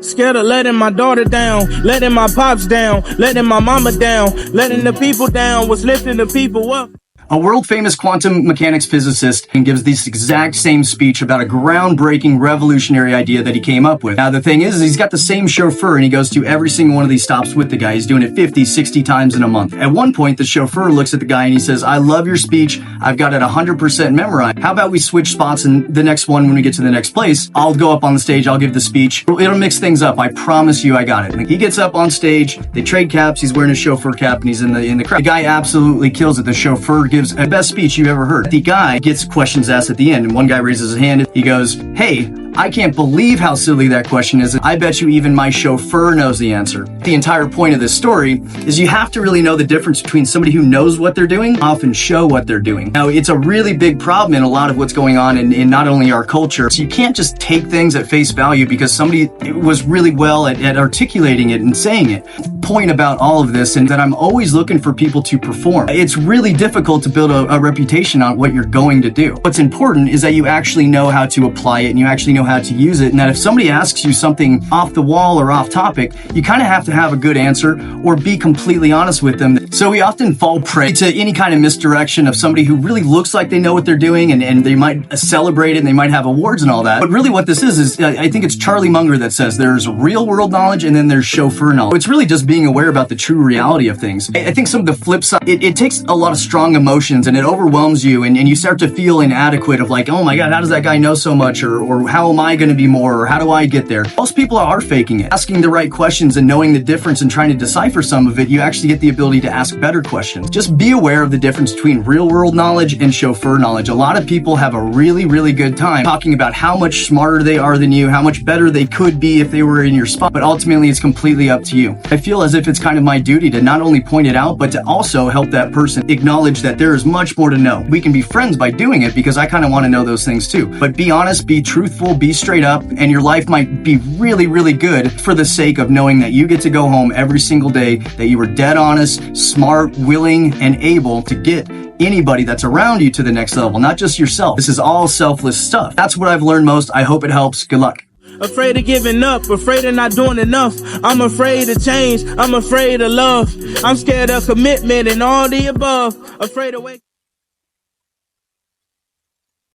Scared of letting my daughter down, letting my pops down, letting my mama down, letting the people down, was lifting the people up. A world-famous quantum mechanics physicist gives this exact same speech about a groundbreaking, revolutionary idea that he came up with. Now, the thing is he's got the same chauffeur, and he goes to every single one of these stops with the guy. He's doing it 50, 60 times in a month. At one point, the chauffeur looks at the guy and he says, I love your speech. I've got it 100% memorized. How about we switch spots, and the next one, when we get to the next place, I'll go up on the stage, I'll give the speech. It'll mix things up. I promise you I got it. He gets up on stage, they trade caps, he's wearing a chauffeur cap, and he's in the crowd. The guy absolutely kills it. The chauffeur gives the best speech you've ever heard. The guy gets questions asked at the end, and one guy raises his hand. He goes, hey, I can't believe how silly that question is. I bet you even my chauffeur knows the answer. The entire point of this story is you have to really know the difference between somebody who knows what they're doing, often show what they're doing. Now, it's a really big problem in a lot of what's going on in not only our culture. So you can't just take things at face value because somebody was really well at articulating it and saying it. Point about all of this, and that I'm always looking for people to perform. It's really difficult to build a reputation on what you're going to do. What's important is that you actually know how to apply it and you actually know how to use it, and that if somebody asks you something off the wall or off topic, you kind of have to have a good answer or be completely honest with them. So we often fall prey to any kind of misdirection of somebody who really looks like they know what they're doing, and they might celebrate it and they might have awards and all that. But really what this is I think it's Charlie Munger that says there's real world knowledge and then there's chauffeur knowledge. It's really just being aware about the true reality of things. I think some of the flip side, it takes a lot of strong emotions and it overwhelms you, and you start to feel inadequate of like, oh my God, how does that guy know so much? Or how am I going to be more? Or how do I get there? Most people are faking it. Asking the right questions and knowing the difference and trying to decipher some of it, you actually get the ability to ask better questions. Just be aware of the difference between real world knowledge and chauffeur knowledge. A lot of people have a really, really good time talking about how much smarter they are than you, how much better they could be if they were in your spot, but ultimately it's completely up to you. I feel as if it's kind of my duty to not only point it out, but to also help that person acknowledge that there is much more to know. We can be friends by doing it because I kind of want to know those things too. But be honest, be truthful, be straight up, and your life might be really, really good for the sake of knowing that you get to go home every single day, that you were dead honest, smart, willing, and able to get anybody that's around you to the next level, not just yourself. This is all selfless stuff. That's what I've learned most. I hope it helps. Good luck. Afraid of giving up, afraid of not doing enough. I'm afraid of change, I'm afraid of love. I'm scared of commitment and all the above. Afraid of wake